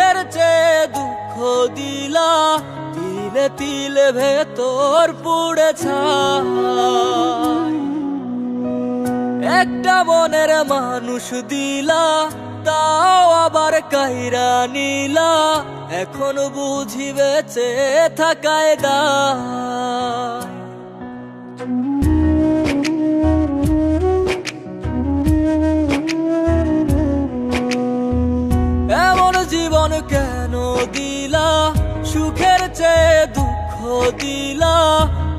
সুখের চেয়ে দুঃখ দিলা, তিলে তিলে ভেতর পুড়ে ছাই। একটা মনের মানুষ দিলা, তাও আবার কাইরা নিলা, এখন বুঝি বেঁচে থাকায় দায়। এমন জীবন কেন দিলা, সুখের চেয়ে দুঃখ দিলা,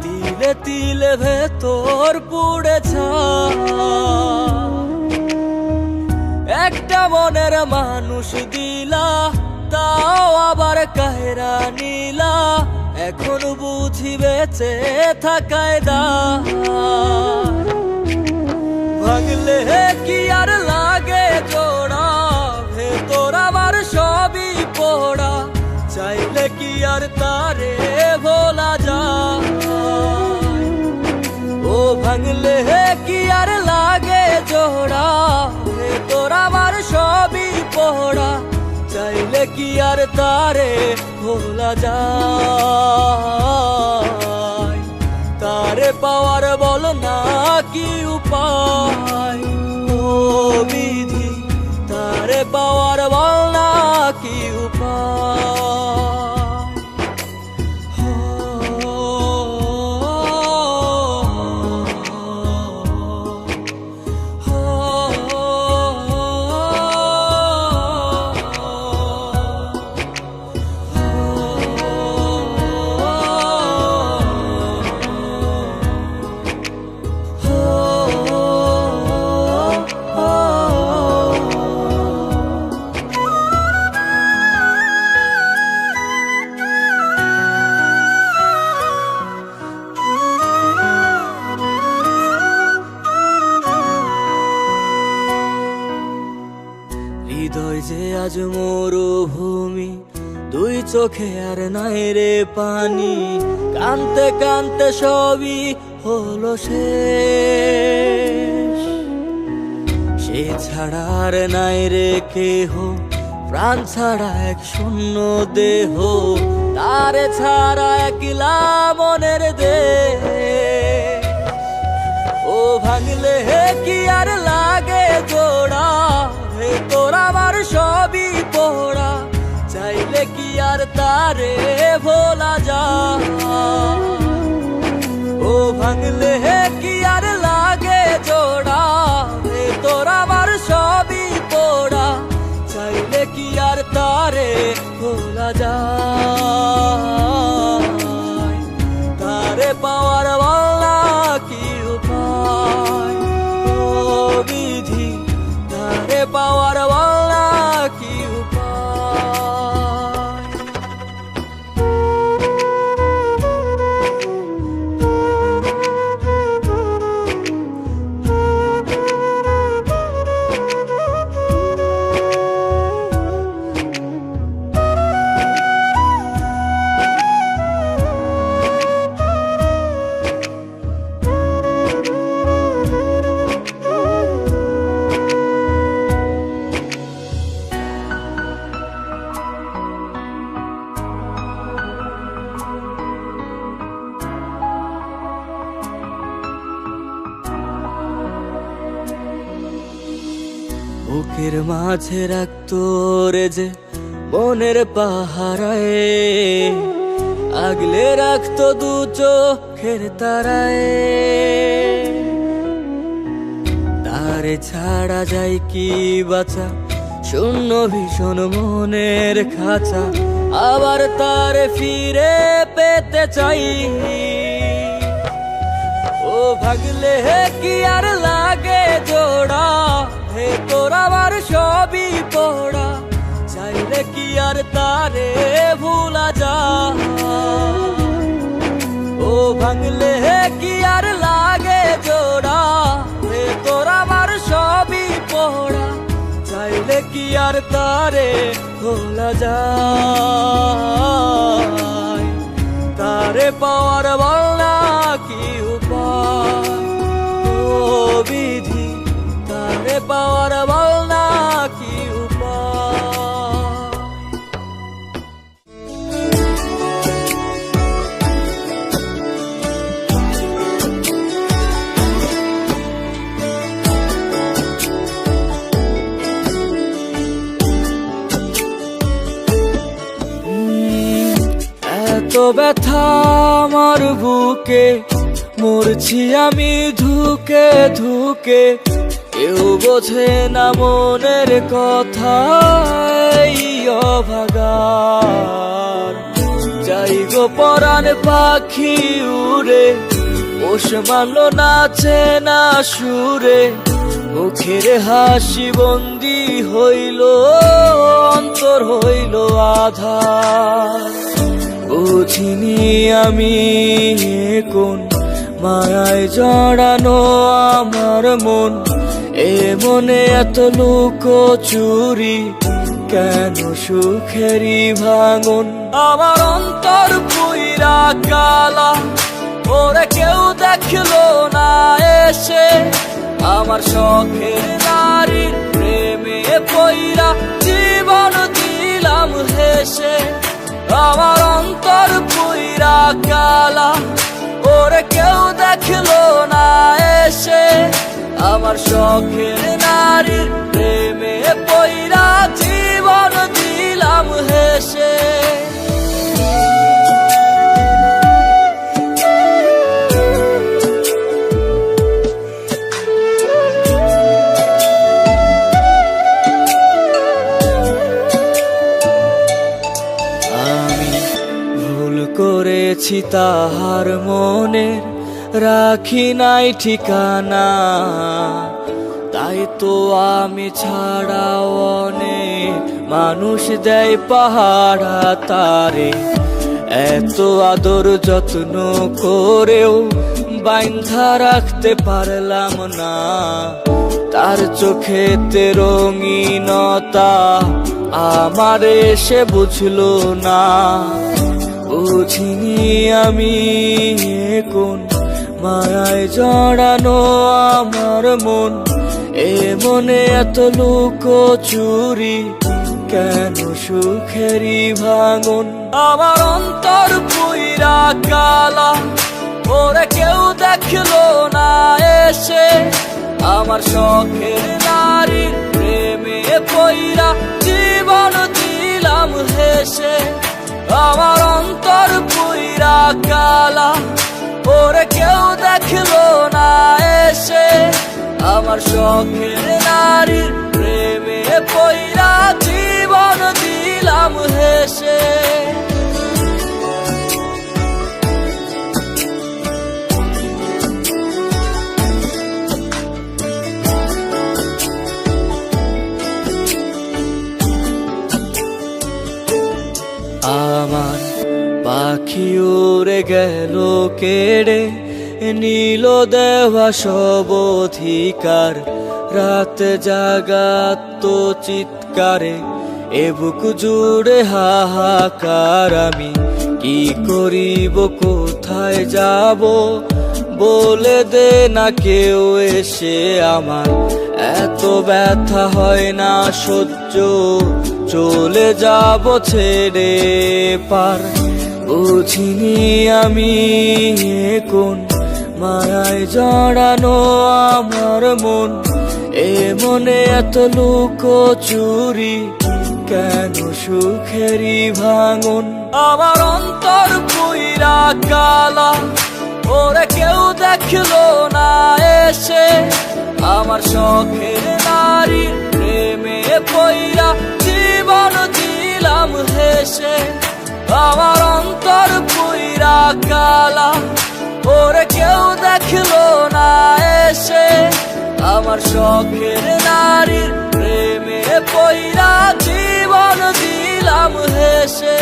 তিলে তিলে ভেতর পুড়ে ছাই। একটা মনের মানুষ দিলা, তাও আবার কাহেরা নিলা, এখন বুঝি বেঁচে থাকায় দায়। ভাঙলে কি আর লাগে জোড়া, ভেতর আমার সবই পোড়া, চাইলে কি আর তারে ভোলা যায়। ও ভাঙলে কি আর লাগে জোড়া, ভেতর আমার সবই পোড়া, চাইলে কি আর তারে ভোলা যায়। তারে পাওয়ার বল না কি উপায়, ও বিধি তারে পাওয়ার বল না কি উপায়। হৃদয় যে আজ মরুভূমি, দুই চোখে আর নাই রে পানি, কানতে কানতে সবই হলো শেষ। সে ছাড়া আর নাই রে কেহ, প্রাণ ছাড়া এক শূন্য দেহ, তারে ছাড়া একলা মনের দেহ। ও ভাঙলে কি আর লাগে জোড়া, ভেতর আমার সবই পোড়া, চাইলে কি আর তারে ভোলা যায়। ও ভাঙলে কি আর লাগে জোড়া, ভেতর আমার সবই পোড়া, চাইলে কি আর তারে ভোলা যায়। তারে পাওয়ার বলা কি উপায়, ও বিধি তারে পাওয়ার বলা কি উপায়। বুকের মাঝে রাখতো রে যে মনের পাহারায়, আগলে রাখতো দু চোখের তারায়। তারে ছাড়া যায় কি বাঁচা, শূন্য ভীষণ মনের খাঁচা, আবার তারে ফিরে পেতে চাই। ও ভাগলে কি আর লাগে জোড়া, ভেতর আমার সবই পোড়া, চাইলে কি আর তারে ভোলা যায়। ও ভাঙলে কি আর লাগে জোড়া, ভেতর আমার সবই পোড়া, চাইলে কি আর তারে ভোলা যায়। তারে পাওয়ার বলা কি উপায়, ও বিধি তারে পাওয়ার বলা কি উপায়। এত ব্যথা আমার বুকে, মরছি আমি ধুকে ধুকে। কেউ বোঝে না মনের কথা, এই অভাগার। যাই গো পরাণ পাখি উড়ে, পোষ মানলো নাচে না সুরে। মুখের হাসি বন্দি হইল, অন্তর হইল আধার। বুঝিনি আমি কোন মায়ায় জড়ানো আমার মন, এ মনে এত লুকোচুরি, কেন সুখেরই ভাঙন। আমার অন্তর পুইরা কালা, ওরে কেউ দেখলো না এসে। আমার শখের নারীর প্রেমে পইরা জীবন দিলাম হেসে। আমার অন্তর পুইরা কালা, ওরে কেউ দেখলো না এসে। আমার শখের নারীর প্রেমে পইরা জীবন দিলাম হেসে। করেছি তাহার মনের, রাখি নাই ঠিকানা। তাই তো আমি ছাড়াও অনেক মানুষ দেয় পাহারা তারে। এত আদর যত্ন করেও বাইন্ধা রাখতে পারলাম না। তার চোখেতে রঙিনতা আমারে সে বুঝলো না। বুঝিনি আমি কোন মায়ায় জড়ানো আমার মন, এ মনে এত লুকোচুরি, কেন সুখেরই ভাঙন। আমার অন্তর পুইরা কালা, ওরে কেউ দেখলো না এসে। আমার শখের নারীর প্রেমে পইরা জীবন দিলাম হেসে। আমার অন্তর পুইরা কালা, ওরে কেউ দেখলো না এসে। আমার শখের নারীর প্রেমে পইরা জীবন দিলাম হেসে। আমার পাখি উড়ে গেল কেড়ে, নীল দেওয়া সব অধিকার। রাত জাগাত চিৎকারে, এ বুক জুড়ে হাহাকার। আমি কি করিব, কোথায় যাব, বলে দে না কেউ এসে। আমার এত ব্যথা হয় না সহ্য, চলে যাব ছেড়ে পার। বুঝিনি আমি কোন মায়ায় জড়ানো আমার মন, এ মনে এত লুকোচুরি, কেন সুখেরই ভাঙন। আমার অন্তর পুইরা কালা, ওরে কেউ দেখলো না এসে। আমার শখের নারীর প্রেমে পইরা জীবন দিলাম হেসে। আমার অন্তর পুইরা কালা, ওরে কেউ দেখলো না এসে। আমার শখের নারীর প্রেমে পইরা জীবন দিলাম হেসে।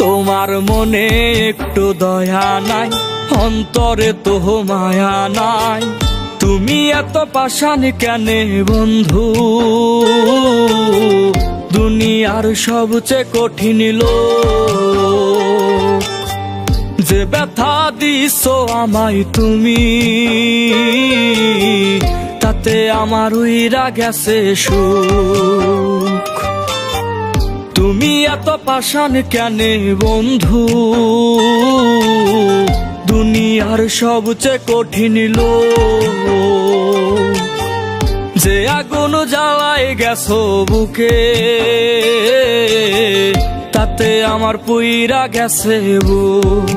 তোমার মনে একটু দয়া নাই, অন্তরে তো মায়া নাই। তুমি এত পাষাণ কেনে বন্ধু, দুনিয়ার সবচেয়ে কঠিন লোক। যে ব্যথা দিছো আমায় তুমি, তাতে আমার উইরা গেছে সুখ। তুমি এত পাষাণ কেনে বন্ধু, দুনিয়ার সবচেয়ে কঠিন লোক। যে আগুন জ্বালায় গেছো বুকে, তাতে আমার পুইরা গেছে বুক।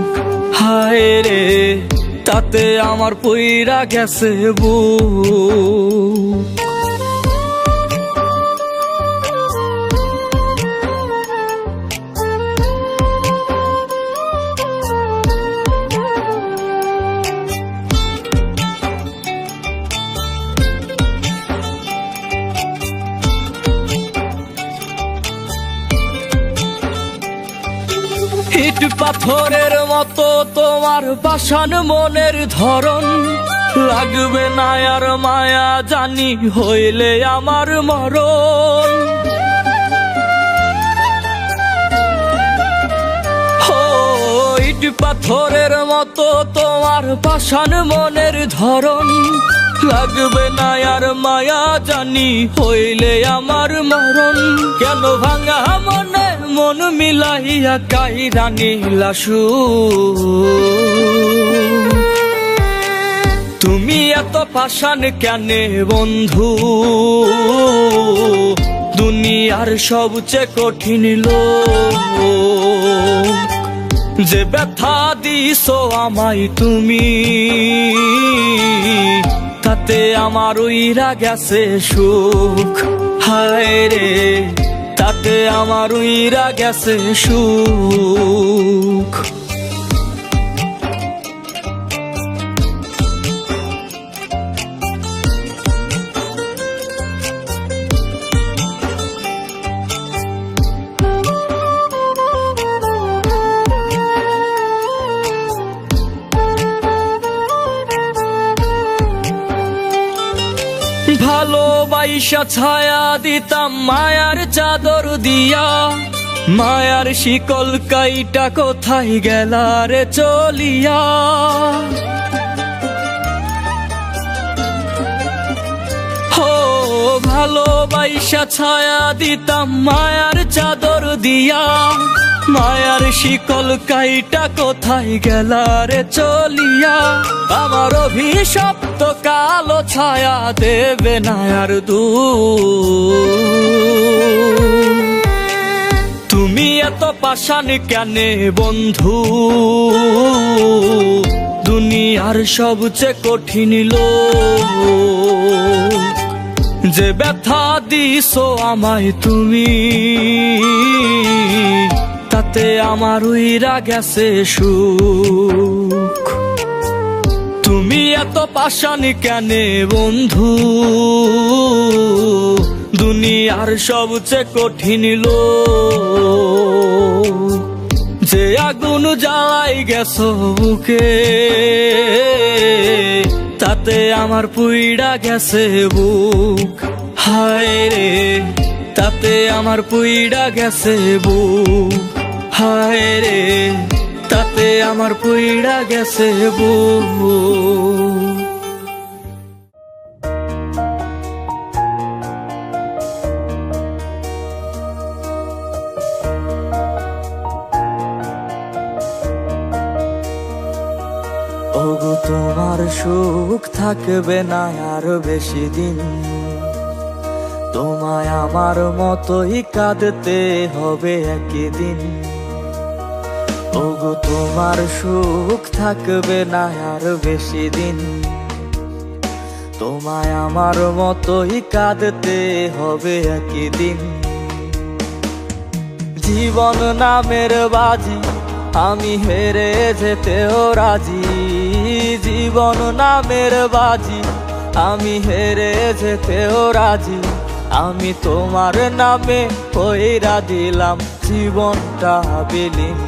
হায় রে, তাতে আমার পুইরা গেছে বুক। ইট পাথরের মতো তোমার পাষাণ মনের ধরন, লাগবে না আর মায়া জানি হইলে আমার মরণ। ইট পাথরের মতো তোমার পাষাণ মনের ধরন, লাগবে না আর মায়া জানি হইলে আমার মরণ। কেন ভাঙা মনে মন মিলাইয়া কাইরা নিলা সুখ। তুমি এত পাষাণ কেনে বন্ধু, দুনিয়ার সবচেয়ে কঠিন লোক। যে ব্যথা দিছো আমায় তুমি, তাতে আমার উইরা গেছে সুখ। হায় রে, তাতে আমার উইরা গেছে সুখ। ভালোবাসা ছায়া দিতাম মায়ার চাদর দিয়া, মায়ার শিকল কাইটা কোথায় গেলা রে চলিয়া। ভালোবাসা ছায়া দিতাম মায়ার চাদর দিয়া, মায়ার শিকল কাইটা কোথায় গেলা রে চলিয়া। আমার অভিশপ্ত কালো ছায়া দেবে না আর তুমি এত পাষাণ কেনে বন্ধু, দুনিয়ার সবচেয়ে কঠিন লোক। যে ব্যথা দিছো আমায় তুমি, তাতে আমার উইরা গেছে সুখ। তুমি এত পাষাণ কেনে বন্ধু, দুনিয়ার সবচেয়ে কঠিন লোক। যে আগুন জ্বালাই গেছো বুকে, তাতে আমার পুইড়া গেছে বুক। হায় রে, তাতে আমার পুইড়া গেছে বুক। হায় রে, তাতে আমার পুইড়া গেছে বুক। ওগো তোমার সুখ থাকবে না আর বেশি দিন, তোমায় আমার মতোই কাঁদতে হবে একদিন। ওগো তোমার সুখ থাকবে না আর বেশি দিন, তোমায় আমার মতোই কাঁদতে হবে একদিন। জীবন নামের বাজি আমি হেরে যেতেও রাজি, জীবন নামের বাজি আমি হেরে যেতেও রাজি। আমি তোমার নামে কইরা দিলাম জীবনটা বিলীন।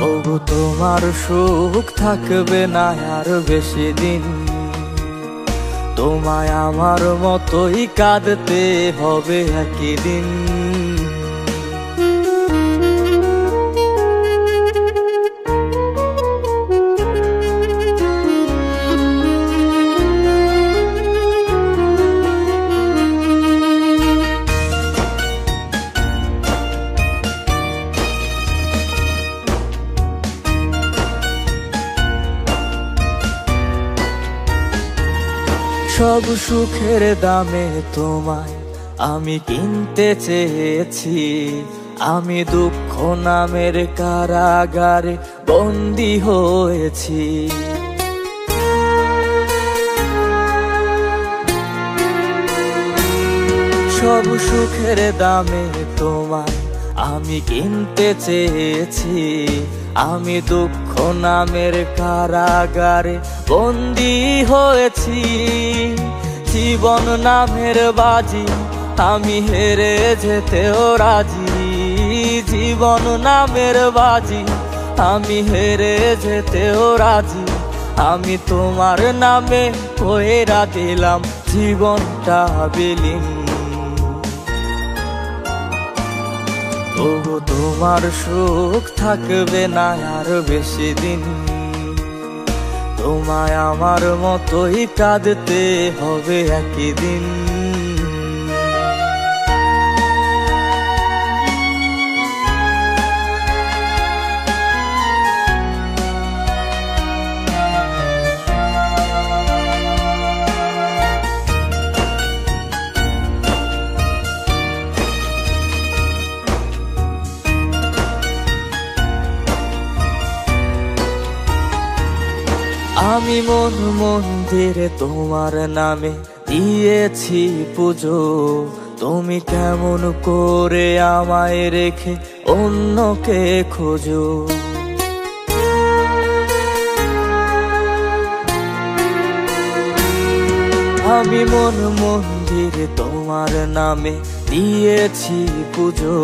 ওগো তোমার সুখ থাকবে না আর বেশি দিন, তোমায় আমার মতোই কাঁদতে হবে একদিন। সব সুখের দামে তোমায় আমি কিনতে চেয়েছি, আমি দুঃখ নামের কারাগারে বন্দী হয়েছি। সব সুখের দামে তোমায় আমি কিনতে চেয়েছি, আমি দুঃখ নামের কারাগারে বন্দী হয়েছি। জীবন নামের বাজি আমি হেরে যেতেও রাজি, জীবন নামের বাজি আমি হেরে যেতেও রাজি। আমি তোমার নামে কইরা দিলাম জীবনটা বিলীন। তবু তোমার সুখ থাকবে না আর বেশি দিন, তোমায় আমার মতোই কাঁদতে হবে একই দিন। আমি মন মন্দিরে তোমার নামে দিয়েছি পুজো, তুমি কেমন করে আমায় রেখে অন্যকে খোঁজো। আমি মন মন্দিরে তোমার নামে দিয়েছি পুজো,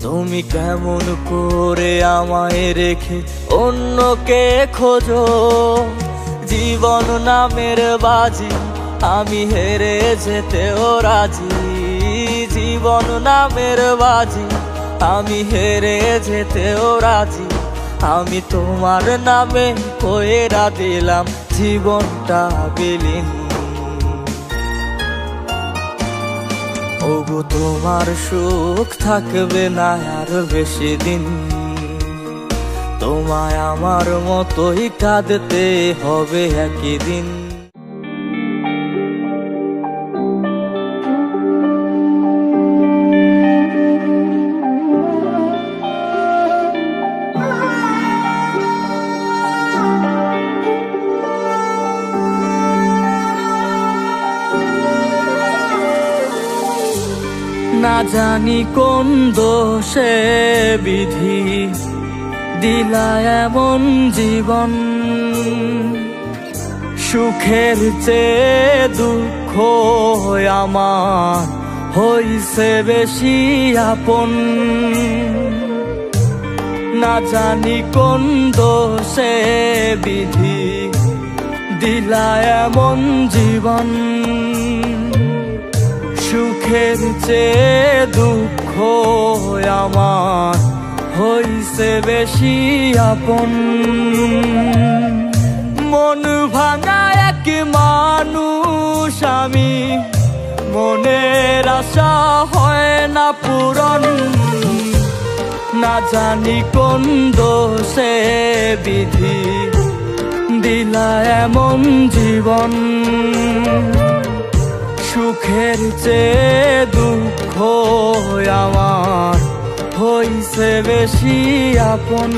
তুমি কেমন করে আমায় রেখে অন্যকে খোঁজো। জীবন নামের বাজি আমি হেরে যেতেও রাজি, জীবন নামের বাজি আমি হেরে যেতেও রাজি। আমি তোমার নামে কইরা দিলাম জীবনটা বিলীন। ওগো তোমার সুখ থাকবে না আর বেশি দিন, তোমায় আমার মতোই কাঁদতে হবে একই দিন। না জানি কোন দোষে বিধি দিলা এমন জীবন, সুখের চেয়ে দুঃখ আমার হইছে বেশি আপন। না জানি কোন দোষে বিধি দিলা এমন জীবন, সুখের চেয়ে দুঃখ আমার হইছে বেশি আপন। মন ভাঙা এক মানুষ আমি, মনের আশা হয় না পূরণ। না জানি কোন দোষে বিধি দিলা এমন জীবন, সুখের চেয়ে দুঃখ আমার হইছে বেশি আপন।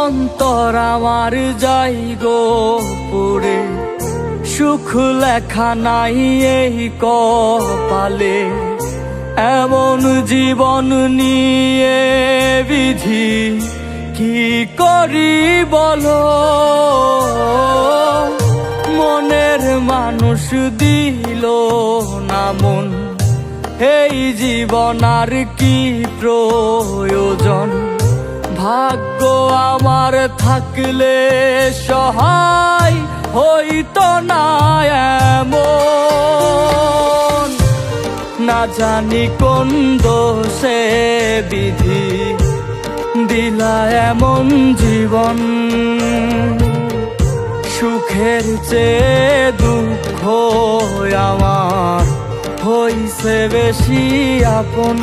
অন্তর আমার যাই গো পুরে, সুখ লেখা নাই এই কপালে। এমন জীবন নিয়ে বিধি কি করি বলো, মনের মানুষ দিল না মন, এই জীবন আর কি প্রয়োজন। ভাগ্য আমার থাকলে সহায় হইতো না এমন। না জানি কোন দোষে বিধি দিলা এমন জীবন, সুখের চেয়ে দুঃখ আমার হইছে বেশি আপন।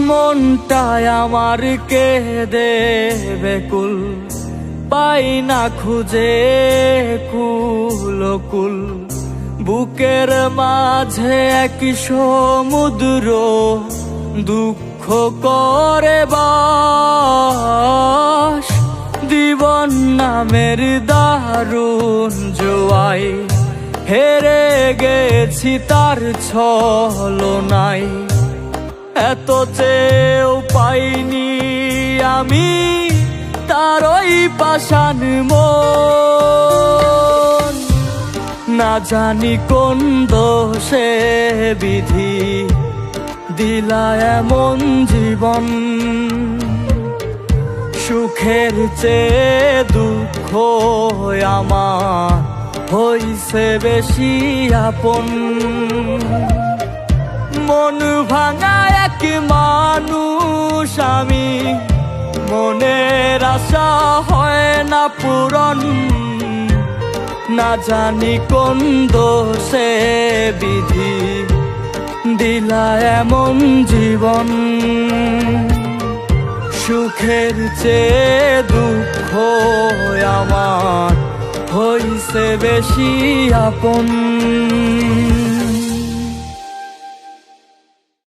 মনটায় আমার কেঁদে বেকুল, পাই না খুঁজে কুল কুল। বুকের মাঝে এক সমুদ্র দুঃখ করে বাস। জীবন নামের দারুণ জোয়াই, হেরে গেছি তার ছলনায়। এত চেয়েও পাইনি আমি তার ওই পাষাণ মন। না জানি কোন দোষে বিধি দিলা এমন জীবন, সুখের চেয়ে দুঃখ আমার হইছে বেশি আপন। মন ভাঙা এক মানুষ আমি, মনের আশা হয় না পূরণ। না জানি কোন দোষে বিধি দিলা এমন জীবন, সুখের চেয়ে দুঃখ আমার হইছে বেশি আপন।